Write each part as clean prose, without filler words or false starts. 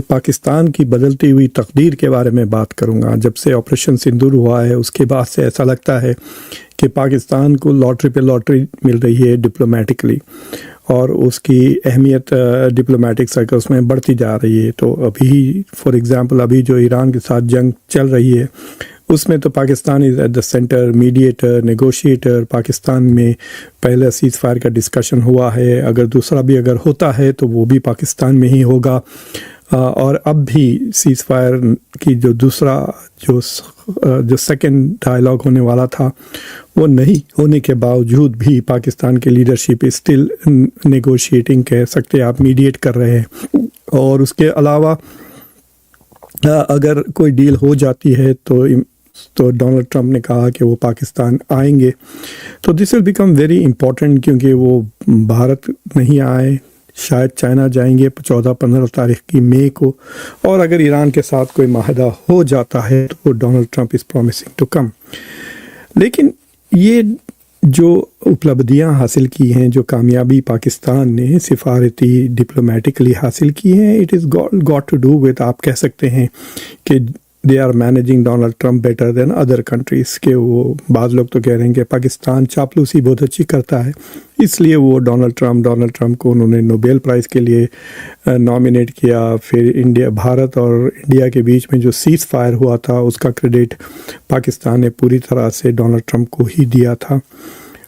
پاکستان کی بدلتی ہوئی تقدیر کے بارے میں بات کروں گا۔ جب سے آپریشن سندور ہوا ہے اس کے بعد سے ایسا لگتا ہے کہ پاکستان کو لاٹری پہ لاٹری مل رہی ہے ڈپلومیٹکلی، اور اس کی اہمیت ڈپلومیٹک سرکلس میں بڑھتی جا رہی ہے۔ تو ابھی فار ایگزامپل ابھی جو ایران کے ساتھ جنگ چل رہی ہے اس میں تو Pakistan is at the centre, mediator, negotiator. Pakistan میں پہلا سیز فائر کا ڈسکشن ہوا ہے، اگر دوسرا بھی اگر ہوتا ہے تو وہ بھی پاکستان میں ہی ہوگا، اور اب بھی سیز فائر کی جو دوسرا جو سیکنڈ ڈائلاگ ہونے والا تھا وہ نہیں ہونے کے باوجود بھی پاکستان کی لیڈرشپ اسٹل نیگوشیٹنگ کہہ سکتے آپ، میڈیٹ کر رہے ہیں۔ اور اس کے علاوہ اگر کوئی ڈیل ہو جاتی ہے تو ڈونلڈ ٹرمپ نے کہا کہ وہ پاکستان آئیں گے، تو دس ول بیکم ویری امپورٹنٹ، کیونکہ وہ بھارت نہیں آئے، شاید چائنا جائیں گے 14-15 تاریخ کی مئی کو، اور اگر ایران کے ساتھ کوئی معاہدہ ہو جاتا ہے تو Donald Trump is promising to come. لیکن یہ جو اپلبدھیاں حاصل کی ہیں، جو کامیابی پاکستان نے سفارتی ڈپلومیٹکلی حاصل کی ہیں، it is got to do with, آپ کہہ سکتے ہیں کہ they are managing Donald Trump better than other countries, کہ وہ بعض لوگ تو کہہ رہے ہیں کہ پاکستان چاپلوسی بہت اچھی کرتا ہے، اس لیے وہ ڈونلڈ ٹرمپ کو انہوں نے نوبیل پرائز کے لیے نامینیٹ کیا۔ پھر بھارت اور انڈیا کے بیچ میں جو سیز فائر ہوا تھا اس کا کریڈٹ پاکستان نے پوری طرح سے ڈونلڈ ٹرمپ کو ہی دیا تھا،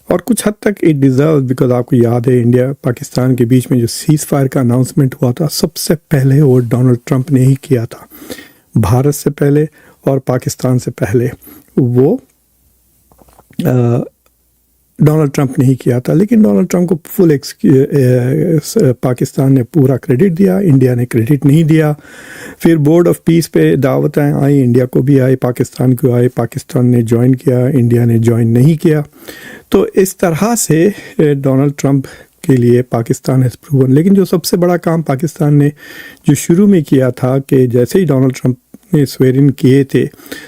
اور کچھ حد تک اٹ ڈیزرو، بیکاز آپ کو یاد ہے انڈیا پاکستان کے بیچ میں جو سیز فائر کا اناؤنسمنٹ ہوا تھا سب سے پہلے وہ ڈونلڈ ٹرمپ نے ہی کیا تھا، بھارت سے پہلے اور پاکستان سے پہلے وہ ڈونلڈ ٹرمپ نے ہی کیا تھا۔ لیکن ڈونلڈ ٹرمپ کو فل پاکستان نے پورا کریڈٹ دیا، انڈیا نے کریڈٹ نہیں دیا۔ پھر بورڈ آف پیس پہ دعوتیں آئیں، انڈیا کو بھی آئی، پاکستان کو آئی، پاکستان نے جوائن کیا، انڈیا نے جوائن نہیں کیا۔ تو اس طرح سے ڈونلڈ ٹرمپ کے لیے پاکستان ہیز پروون۔ لیکن جو سب سے بڑا کام پاکستان نے جو شروع میں کیا تھا کہ جیسے ہی ڈونلڈ ٹرمپ نے سویرن کیے تھے،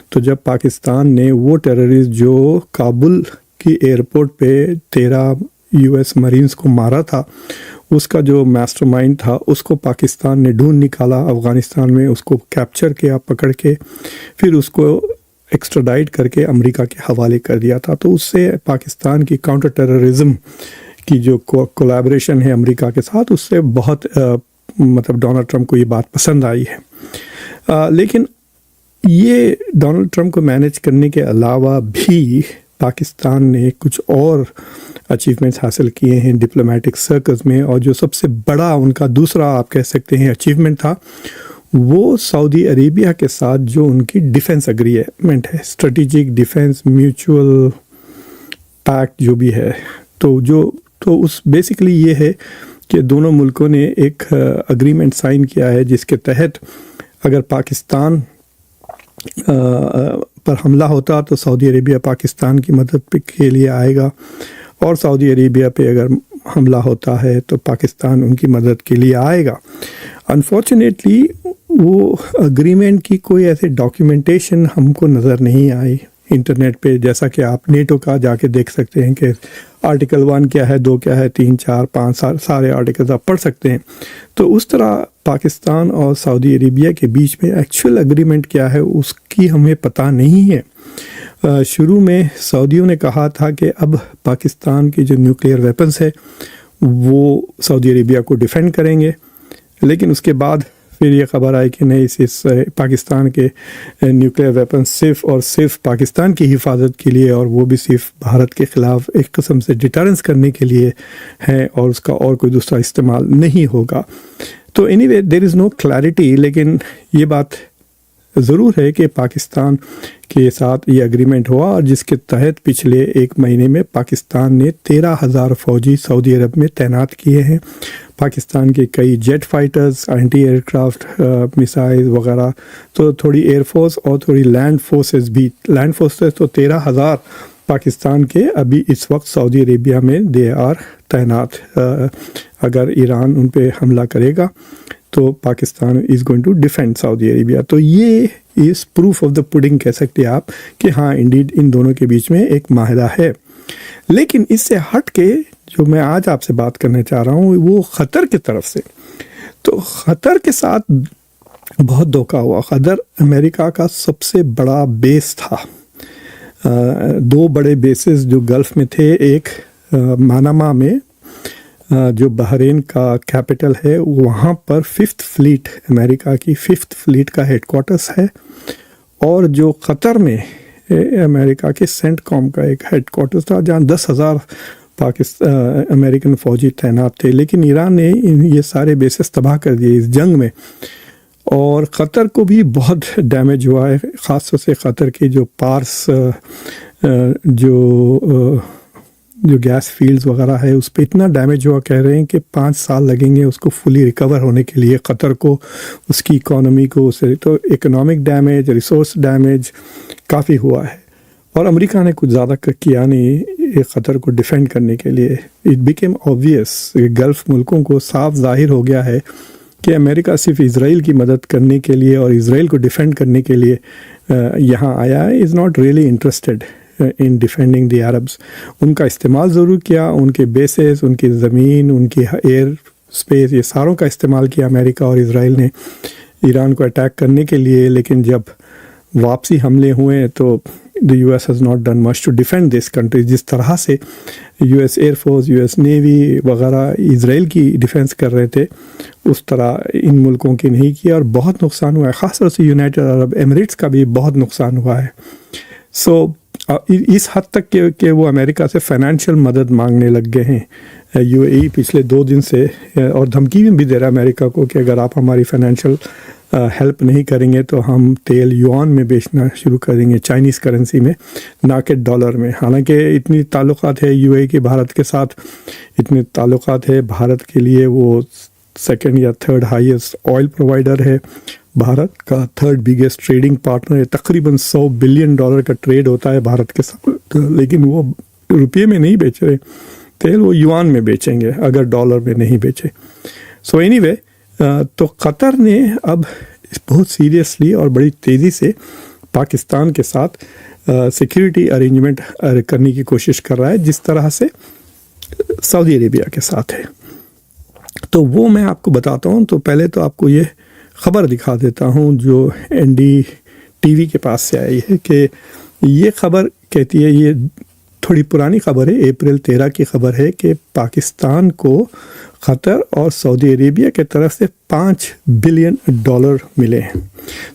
تو جب پاکستان نے وہ ٹیررسٹ جو کابل کی ایئرپورٹ پہ 13 US مرینز کو مارا تھا، اس کا جو ماسٹر مائنڈ تھا اس کو پاکستان نے ڈھونڈ نکالا افغانستان میں، اس کو کیپچر کیا پکڑ کے، پھر اس کو ایکسٹراڈائٹ کر کے امریکہ کے حوالے کر دیا تھا۔ تو اس سے پاکستان کی کاؤنٹر ٹیررزم کی جو کولیبریشن ہے امریکہ کے ساتھ، اس سے بہت مطلب ڈونلڈ ٹرمپ کو یہ بات پسند آئی ہے۔ لیکن یہ ڈونلڈ ٹرمپ کو مینیج کرنے کے علاوہ بھی پاکستان نے کچھ اور اچیومنٹس حاصل کیے ہیں ڈپلومیٹک سرکلز میں، اور جو سب سے بڑا ان کا دوسرا آپ کہہ سکتے ہیں اچیومنٹ تھا، وہ سعودی عربیہ کے ساتھ جو ان کی ڈیفنس اگریمنٹ ہے، اسٹریٹجک ڈیفنس میوچول پیکٹ جو بھی ہے، تو اس بیسیکلی یہ ہے کہ دونوں ملکوں نے ایک اگریمنٹ سائن کیا ہے جس کے تحت اگر پاکستان پر حملہ ہوتا تو سعودی عربیہ پاکستان کی مدد کے لیے آئے گا، اور سعودی عربیہ پہ اگر حملہ ہوتا ہے تو پاکستان ان کی مدد کے لیے آئے گا۔ انفارچونیٹلی وہ اگریمنٹ کی کوئی ایسے ڈاکیومنٹیشن ہم کو نظر نہیں آئی انٹرنیٹ پہ، جیسا کہ آپ نیٹو کا جا کے دیکھ سکتے ہیں کہ آرٹیکل 1 کیا ہے، 2 کیا ہے، 3 4 5 سارے آرٹیکلز آپ پڑھ سکتے ہیں۔ تو اس طرح پاکستان اور سعودی عربیہ کے بیچ میں ایکچوئل اگریمنٹ کیا ہے اس کی ہمیں پتہ نہیں ہے۔ شروع میں سعودیوں نے کہا تھا کہ اب پاکستان کے جو نیوکلیئر ویپنز ہے وہ سعودی عربیہ کو ڈیفینڈ کریں گے، لیکن اس کے بعد پھر یہ خبر آئی کہ نہیں، اس پاکستان کے نیوکلیئر ویپن صرف اور صرف پاکستان کی حفاظت کے لیے، اور وہ بھی صرف بھارت کے خلاف ایک قسم سے ڈیٹرنس کرنے کے لیے ہیں، اور اس کا اور کوئی دوسرا استعمال نہیں ہوگا۔ تو اینی وے دیر از نو کلیئرٹی، لیکن یہ بات ضرور ہے کہ پاکستان کے ساتھ یہ اگریمنٹ ہوا، اور جس کے تحت پچھلے 1 مہینے میں پاکستان نے 13,000 فوجی سعودی عرب میں تعینات کیے ہیں۔ پاکستان کے کئی jet fighters, anti aircraft missile وغیرہ، تو تھوڑی ایئر فورس اور تھوڑی لینڈ فورسز بھی، لینڈ فورسز تو 13,000 پاکستان کے ابھی اس وقت سعودی عربیہ میں دے آر تعینات۔ اگر ایران ان پہ حملہ کرے گا تو Pakistan is going to defend Saudi Arabia. تو یہ اس پروف آف دا پڈنگ کہہ سکتے آپ کہ ہاں انڈیڈ ان دونوں کے بیچ میں ایک معاہدہ ہے۔ لیکن اس سے ہٹ کے جو میں آج آپ سے بات کرنا چاہ رہا ہوں وہ خطر کی طرف سے۔ تو خطر کے ساتھ بہت دھوکہ ہوا. قطر امریکہ کا سب سے بڑا بیس تھا. 2 بڑے بیسز جو گلف میں تھے, ایک مانامہ میں جو بحرین کا کیپٹل ہے, وہاں پر 5th فلیٹ, امریکہ کی 5th فلیٹ کا ہیڈ کوارٹرز ہے, اور جو قطر میں امریکہ کے سینٹ کام کا ایک ہیڈ کوارٹرز تھا جہاں 10,000 امریکن فوجی تعینات تھے. لیکن ایران نے یہ سارے بیسز تباہ کر دیے اس جنگ میں, اور قطر کو بھی بہت ڈیمیج ہوا ہے. خاص طور سے قطر کے جو پارس جو گیس فیلڈز وغیرہ ہے اس پہ اتنا ڈیمیج ہوا, کہہ رہے ہیں کہ 5 سال لگیں گے اس کو فلی ریکور ہونے کے لیے, قطر کو, اس کی اکانومی کو. تو اکنامک ڈیمیج, ریسورس ڈیمیج کافی ہوا ہے, اور امریکہ نے کچھ زیادہ کیا نہیں قطر کو ڈیفینڈ کرنے کے لیے. اٹ بیکیم آبویس, گلف ملکوں کو صاف ظاہر ہو گیا ہے کہ امریکہ صرف اسرائیل کی مدد کرنے کے لیے اور اسرائیل کو ڈیفینڈ کرنے کے لیے یہاں آیا ہے. Is not really interested in defending the Arabs. ان کا استعمال ضرور کیا, ان کے بیسز, ان کی زمین, ان کی ایئر اسپیس, یہ ساروں کا استعمال کیا امریکہ اور اسرائیل نے ایران کو اٹیک کرنے کے لیے. لیکن جب واپسی حملے ہوئے تو the US has not done much to defend this country. جس طرح سے US air force, US navy وغیرہ اسرائیل کی ڈیفینس کر رہے تھے, اس طرح ان ملکوں کی نہیں کیا, اور بہت نقصان ہوا ہے. خاص طور سے یونائٹڈ عرب ایمریٹس کا بھی بہت نقصان ہوا ہے. سو اس حد تک کہ وہ امریکہ سے فائنینشیل مدد مانگنے لگ گئے ہیں. UAE پچھلے 2 دن سے, اور دھمکی بھی دے رہا ہے امریکہ کو کہ اگر آپ ہماری فائنینشیل ہیلپ نہیں کریں گے تو ہم تیل یوان میں بیچنا شروع کر دیں گے, چائنیز کرنسی میں, نہ کہ ڈالر میں. حالانکہ اتنی تعلقات ہے UAE کے بھارت کے ساتھ, اتنے تعلقات ہے. بھارت کے لیے وہ 2nd یا 3rd ہائیسٹ آئل پرووائڈر ہے, بھارت کا 3rd بگیسٹ ٹریڈنگ پارٹنر ہے. تقریباً $100 بلین کا ٹریڈ ہوتا ہے بھارت کے ساتھ, لیکن وہ روپیے میں نہیں بیچ رہے تیل, وہ یوان میں بیچیں گے اگر ڈالر میں نہیں بیچے. سو اینی وے, تو قطر نے اب بہت سیریسلی اور بڑی تیزی سے پاکستان کے ساتھ سیکیورٹی ارینجمنٹ کرنے کی کوشش کر رہا ہے, جس طرح سے سعودی عربیہ کے ساتھ ہے. تو وہ میں آپ کو بتاتا ہوں. تو پہلے تو آپ کو یہ خبر دکھا دیتا ہوں جو NDTV کے پاس سے آئی ہے, کہ یہ خبر کہتی ہے, یہ تھوڑی پرانی خبر ہے, اپریل 13 کی خبر ہے, کہ پاکستان کو قطر اور سعودی عربیہ کے طرف سے $5 بلین ملے ہیں.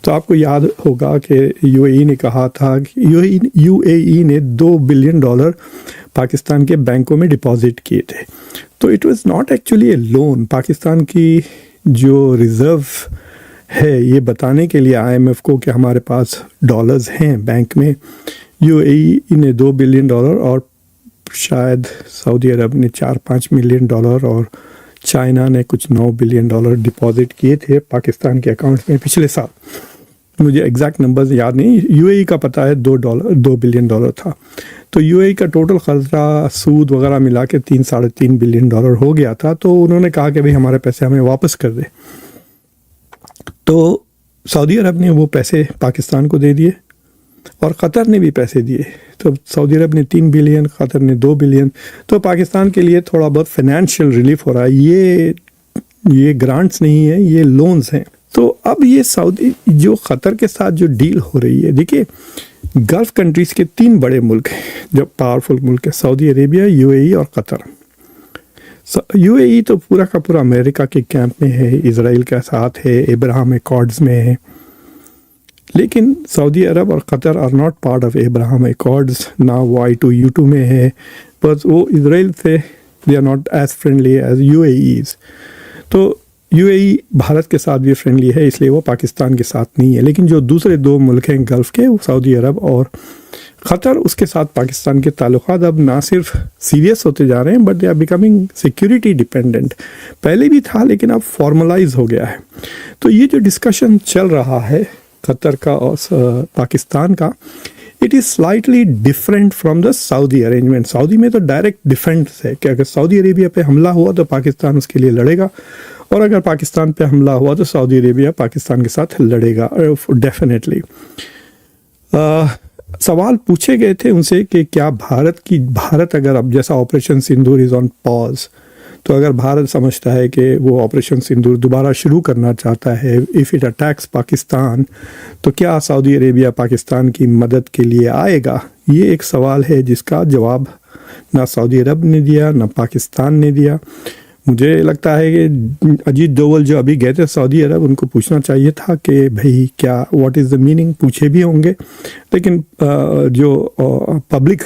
تو آپ کو یاد ہوگا کہ UAE نے کہا تھا کہ UAE نے $2 بلین پاکستان کے بینکوں میں ڈپازٹ کیے تھے. تو it was not actually a loan. Pakistan کی جو ریزرو ہے یہ بتانے کے لیے IMF کو کہ ہمارے پاس ڈالرز ہیں بینک میں, UAE نے $2 بلین اور شاید سعودی عرب نے $4-5 ملین اور چائنا نے کچھ $9 بلین ڈپازٹ کیے تھے پاکستان کے اکاؤنٹ میں پچھلے سال. مجھے ایگزیکٹ نمبرز یاد نہیں. UAE کا پتہ ہے $2 بلین تھا. تو UAE کا ٹوٹل خرچہ سود وغیرہ ملا کے $3-3.5 بلین ہو گیا تھا. تو انہوں نے کہا کہ بھئی ہمارے پیسے ہمیں واپس کر دے. تو سعودی عرب نے وہ پیسے پاکستان کو دے دیے, اور قطر نے بھی پیسے دیے. تو سعودی عرب نے $3 بلین, قطر نے $2 بلین. تو پاکستان کے لیے تھوڑا بہت فائنینشیل ریلیف ہو رہا ہے. یہ گرانٹس نہیں ہیں, یہ لونز ہیں. تو اب یہ سعودی جو قطر کے ساتھ جو ڈیل ہو رہی ہے, دیکھیے گلف کنٹریز کے 3 بڑے ملک ہیں جو پاورفل ملک ہیں, سعودی عربیہ, UAE اور قطر. UAE تو پورا کا پورا امریکہ کے کیمپ میں ہے, اسرائیل کے ساتھ ہے, ابراہم ایکارڈز میں ہے. لیکن سعودی عرب اور Qatar are not part of Abraham Accords, نہ وہ I2U2 میں ہے, بس وہ اسرائیل سے they are not as friendly as UAEs. تو UAE بھارت کے ساتھ بھی فرینڈلی ہے, اس لیے وہ پاکستان کے ساتھ نہیں ہے. لیکن جو دوسرے 2 ملک ہیں گلف کے, وہ سعودی عرب اور قطر, اس کے ساتھ پاکستان کے تعلقات اب نہ صرف سیریس ہوتے جا رہے ہیں but they are becoming security dependent. پہلے بھی تھا لیکن اب فارملائز ہو گیا ہے. تو یہ جو ڈسکشن چل رہا ہے قطر کا اور پاکستان کا, it is slightly different from the Saudi arrangement. Saudi میں تو ڈائریکٹ ڈیفینس ہے کہ اگر سعودی عربیہ پہ حملہ ہوا تو پاکستان اس کے لیے لڑے گا, اور اگر پاکستان پہ حملہ ہوا تو سعودی عربیہ پاکستان کے ساتھ لڑے گا ڈیفینیٹلی. سوال پوچھے گئے تھے ان سے کہ کیا بھارت اگر اب جیسا آپریشن سندور از آن پاز, تو اگر بھارت سمجھتا ہے کہ وہ آپریشن سندور دوبارہ شروع کرنا چاہتا ہے اف اٹ اٹیکس پاکستان، تو کیا سعودی عربیہ پاکستان کی مدد کے لیے آئے گا؟ یہ ایک سوال ہے جس کا جواب نہ سعودی عرب نے دیا نہ پاکستان نے دیا۔ مجھے لگتا ہے کہ اجیت ڈوول جو ابھی گئے تھے سعودی عرب، ان کو پوچھنا چاہیے تھا کہ بھئی کیا واٹ از دا میننگ، پوچھے بھی ہوں گے، لیکن جو پبلک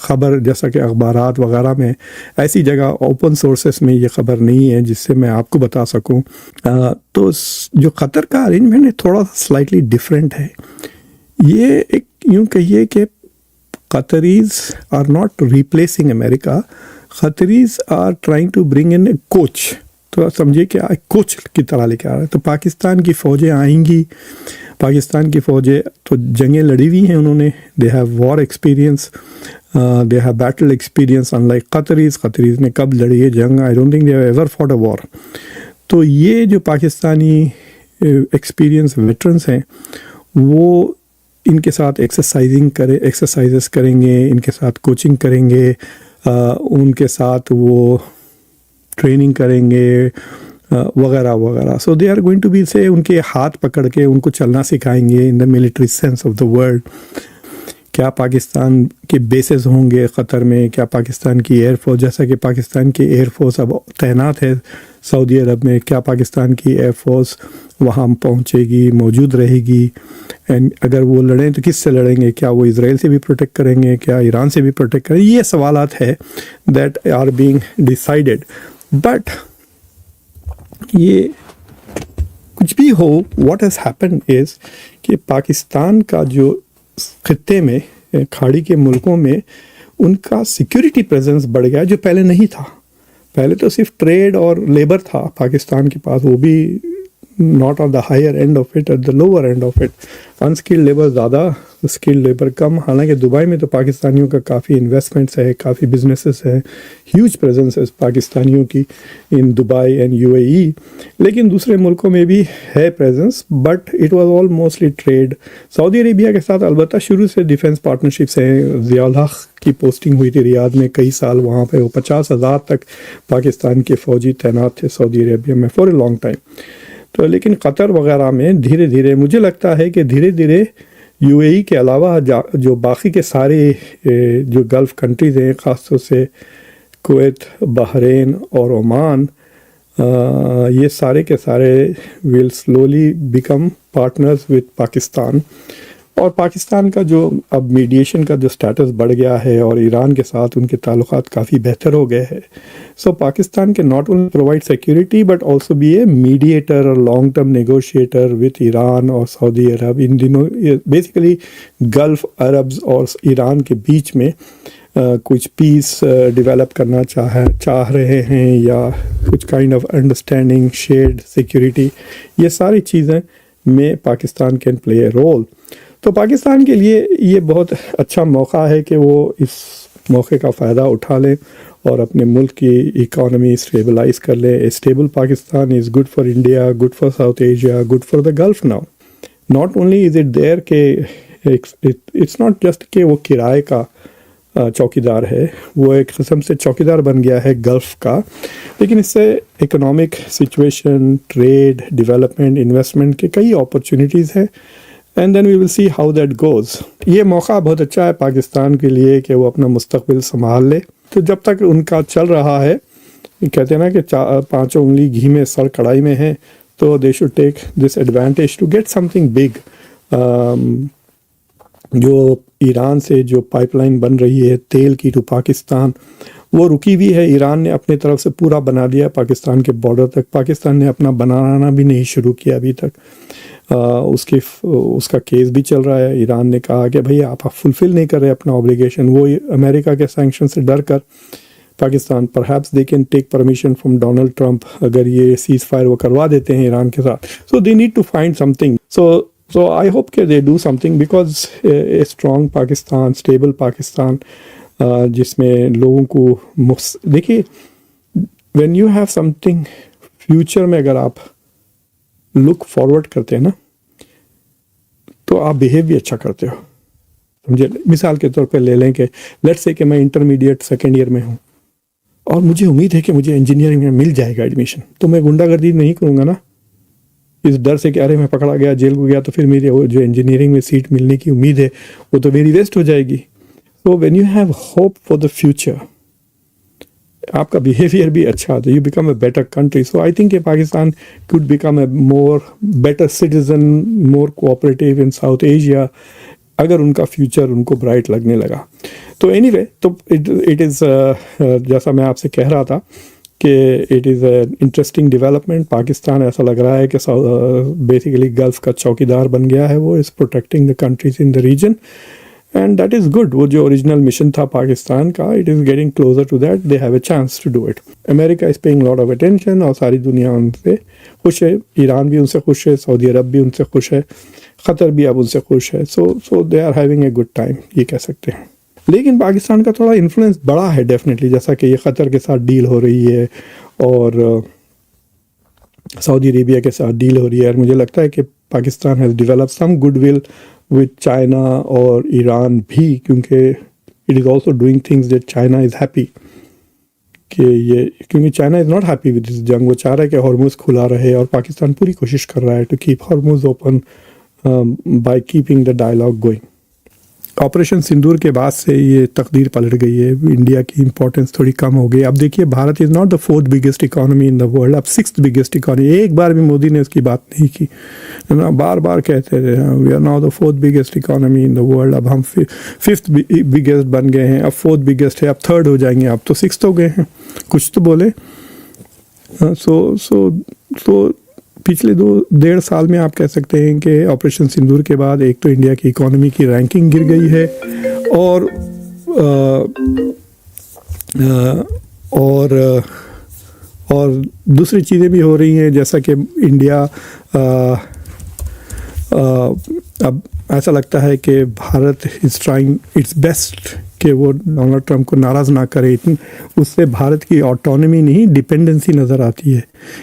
خبر جیسا کہ اخبارات وغیرہ میں ایسی جگہ اوپن سورسز میں یہ خبر نہیں ہے جس سے میں آپ کو بتا سکوں، تو جو قطر کا ارینجمنٹ ہے تھوڑا سا سلائٹلی ڈفرینٹ ہے۔ یہ ایک یوں کہیے کہ قطریز آر ناٹ ریپلیسنگ امریکہ، Qataris are trying to bring in a coach, تو سمجھے کہ کوچ کی طرح لے کے آ رہا ہے۔ تو پاکستان کی فوجیں آئیں گی، پاکستان کی فوجیں تو جنگیں لڑی ہوئی ہیں انہوں نے، they have war experience, they have battle experience unlike Qataris نے کب لڑی ہے جنگ، I don't think they have ever fought a war. تو یہ جو پاکستانی ایکسپیرینس ویٹرنس ہیں وہ ان کے ساتھ ایکسرسائزز کریں گے، ان کے ساتھ کوچنگ کریں گے، ان کے ساتھ وہ ٹریننگ کریں گے وغیرہ وغیرہ۔ So they are going to be سے ان کے ہاتھ پکڑ کے ان کو چلنا سکھائیں گے in the military sense of the world. کیا پاکستان کے بیسز ہوں گے قطر میں؟ کیا پاکستان کی ایئر فورس، جیسا کہ پاکستان کی ایئر فورس اب تعینات ہے سعودی عرب میں، کیا پاکستان کی ایئر فورس وہاں پہنچے گی، موجود رہے گی؟ اینڈ اگر وہ لڑیں تو کس سے لڑیں گے؟ کیا وہ اسرائیل سے بھی پروٹیکٹ کریں گے؟ کیا ایران سے بھی پروٹیکٹ کریں گے؟ یہ سوالات ہے that are being decided. But یہ کچھ بھی ہو، واٹ ہیز ہیپنڈ از کہ پاکستان کا جو خطے میں کھاڑی کے ملکوں میں ان کا سیکیورٹی پریزنس بڑھ گیا جو پہلے نہیں تھا۔ پہلے تو صرف ٹریڈ اور لیبر تھا پاکستان کے پاس، وہ بھی not on the higher end of it, at the lower end of it, unskilled labour زیادہ، اسکلڈ لیبر کم۔ حالانکہ دبئی میں تو پاکستانیوں کا کافی انویسٹمنٹس ہے، کافی بزنسز ہیں، ہیوج پریزنس ہے پاکستانیوں کی in Dubai and U A E, لیکن دوسرے ملکوں میں بھی ہے presence, but it was all mostly trade. Saudi Arabia کے ساتھ البتہ شروع سے ڈیفنس پارٹنرشپس ہیں۔ ضیاء الحق کی پوسٹنگ ہوئی تھی ریاض میں کئی سال، وہاں پہ وہ 50,000 تک پاکستان کے فوجی تعینات تھے سعودی عربیہ میں فور اے لانگ ٹائم۔ تو لیکن قطر وغیرہ میں دھیرے دھیرے مجھے لگتا ہے کہ دھیرے دھیرے یو اے ای کے علاوہ جو باقی کے سارے جو گلف کنٹریز ہیں، خاص طور سے کویت، بحرین اور عمان، یہ سارے کے سارے will slowly become partners with Pakistan. اور پاکستان کا جو اب میڈیشن کا جو سٹیٹس بڑھ گیا ہے اور ایران کے ساتھ ان کے تعلقات کافی بہتر ہو گئے ہیں، سو پاکستان کے not only provide security but also be a mediator اور long term negotiator with Iran اور سعودی عرب۔ ان دنوں بیسیکلی گلف عربز اور ایران کے بیچ میں کچھ پیس ڈیولپ کرنا چاہ رہے ہیں، یا کچھ kind of understanding, shared security, یہ ساری چیزیں میں Pakistan can play a role. تو پاکستان کے لیے یہ بہت اچھا موقع ہے کہ وہ اس موقع کا فائدہ اٹھا لیں اور اپنے ملک کی اکانومی اسٹیبلائز کر لیں۔ Stable Pakistan is good for India, good for South Asia, good for the Gulf now. Not only is it there کہ اٹس ناٹ جسٹ کہ وہ کرائے کا چوکی دار ہے، وہ ایک قسم سے چوکی دار بن گیا ہے گلف کا، لیکن اس سے economic situation, trade, development, investment کے کئی اپرچونیٹیز ہیں، and then we will see how that goes. یہ موقع بہت اچھا ہے پاکستان کے لیے کہ وہ اپنا مستقبل سنبھال لے۔ تو جب تک ان کا چل رہا ہے، کہتے ہیں نا کہ پانچوں انگلی گھی میں سر کڑھائی میں ہے، تو they should take this advantage to get something big. جو ایران سے جو پائپ لائن بن رہی ہے تیل کی ٹو پاکستان، وہ رکی ہوئی ہے، ایران نے اپنی طرف سے پورا بنا دیا پاکستان کے بارڈر تک، پاکستان نے اپنا بنانا بھی نہیں شروع کیا ابھی تک۔ اس کا کیس بھی چل رہا ہے۔ ایران نے کہا کہ بھئی آپ فلفل نہیں کر رہے اپنا اوبلیگیشن، وہ امریکہ کے سینکشن سے ڈر کر Pakistan perhaps they can take permission from Donald Trump, اگر یہ سیز فائر وہ کروا دیتے ہیں ایران کے ساتھ، so they need to find something. So I hope کہ they do something, because a strong Pakistan, stable Pakistan, جس میں لوگوں کو دیکھیے، when you have something future میں اگر آپ لک فارورڈ کرتے ہیں نا، تو آپ بیہیو بھی اچھا کرتے ہو، سمجھے؟ مثال کے طور پہ لے لیں کہ لیٹس سے کہ میں انٹرمیڈیٹ سیکنڈ ایئر میں ہوں اور مجھے امید ہے کہ مجھے انجینئرنگ میں مل جائے گا ایڈمیشن، تو میں غنڈہ گردی نہیں کروں گا نا اس ڈر سے کہ ارے میں پکڑا گیا جیل کو گیا تو پھر میری جو انجینئرنگ میں سیٹ ملنے کی امید ہے وہ تو میری ویسٹ ہو جائے گی. So when you have hope for the future, آپ کا بیہیویئر بھی اچھا ہوتا ہے، you become a better country. So I think کہ Pakistan could become a more better citizen, more cooperative in South Asia, اگر ان کا فیوچر ان کو برائٹ لگنے لگا. تو اینی وے، تو اٹ از جیسا میں آپ سے کہہ رہا تھا کہ it is a interesting development. Pakistan ایسا لگ رہا ہے کہ بیسیکلی گلف کا چوکیدار بن گیا ہے، وہ is protecting the countries in the region, and that is good. وہ جو اوریجنل مشن تھا پاکستان کا، it is getting closer to that, they have a chance to do it. امریکہ is paying lot of attention, اور ساری دنیا ان سے خوش ہے. ایران بھی ان سے خوش ہے، سعودی عرب بھی ان سے خوش ہے، قطر بھی اب ان سے خوش ہے. So they are having a good time, یہ کہہ سکتے ہیں. لیکن پاکستان کا تھوڑا انفلوئنس بڑا ہے ڈیفینیٹلی، جیسا کہ یہ قطر کے ساتھ ڈیل ہو رہی ہے اور سعودی عربیہ کے ساتھ ڈیل ہو رہی ہے. اور مجھے لگتا ہے کہ Pakistan has develop some good will with China اور ایران بھی، کیونکہ it is also doing things that China is happy, کہ یہ کیونکہ China is not happy with this جنگ. وہ چاہ رہا ہے کہ ہارموز کھلا رہے، اور پاکستان پوری کوشش کر رہا ہے to keep Hormuz open by keeping the dialogue going. Operation Sindoor کے بعد سے یہ تقدیر پلٹ گئی ہے، انڈیا کی امپورٹنس تھوڑی کم ہو گئی. اب دیکھیے Bharat is not the 4th biggest economy in the world, اب 6th بگیسٹ اکانومی. ایک بار بھی مودی نے اس کی بات نہیں کی، بار بار کہتے رہے we are now the 4th biggest economy in the world. اب ہم 5th بگیسٹ بن گئے ہیں، اب 4th بگیسٹ ہے، اب 3rd ہو جائیں گے، اب تو 6th ہو گئے ہیں. کچھ تو بولے. سو پچھلے 1.5 سال میں آپ کہہ سکتے ہیں کہ آپریشن سندور کے بعد ایک تو انڈیا کی اکانومی کی رینکنگ گر گئی ہے، اور دوسری چیزیں بھی ہو رہی ہیں، جیسا کہ انڈیا اب ایسا لگتا ہے کہ Bharat is trying its best کہ وہ ڈونلڈ ٹرمپ کو ناراض نہ کرے. اس سے بھارت کی آٹونومی نہیں، ڈپینڈنسی نظر آتی ہے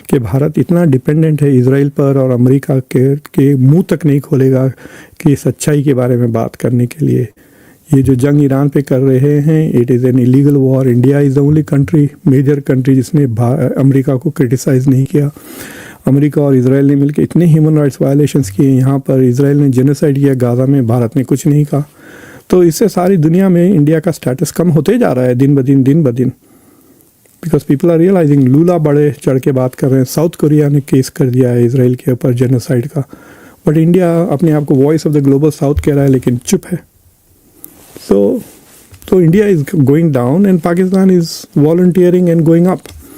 کہ بھارت اتنا ڈپینڈنٹ ہے اسرائیل پر، اور امریکہ کے منہ تک نہیں کھولے گا کہ سچائی کے بارے میں بات کرنے کے لیے. یہ جو جنگ ایران پہ کر رہے ہیں، it is an illegal war. India is the only country, major country جس نے امریکہ کو کرٹیسائز نہیں کیا. امریکہ اور اسرائیل نے مل کے اتنے ہیومن رائٹس وائلیشنس کیے یہاں پر. اسرائیل نے جینوسائڈ کیا غازہ میں، بھارت نے کچھ نہیں کہا. تو اس سے ساری دنیا میں انڈیا کا سٹیٹس کم ہوتے جا رہا ہے دن بدن، بیکاز پیپل آر ریئلائزنگ. لولا بڑے چڑھ کے بات کر رہے ہیں. ساؤتھ کوریا نے کیس کر دیا ہے اسرائیل کے اوپر جینوسائڈ کا، بٹ انڈیا اپنے آپ کو voice of the global South کہہ رہا ہے، لیکن چپ ہے. So India is going down and Pakistan is volunteering and going up.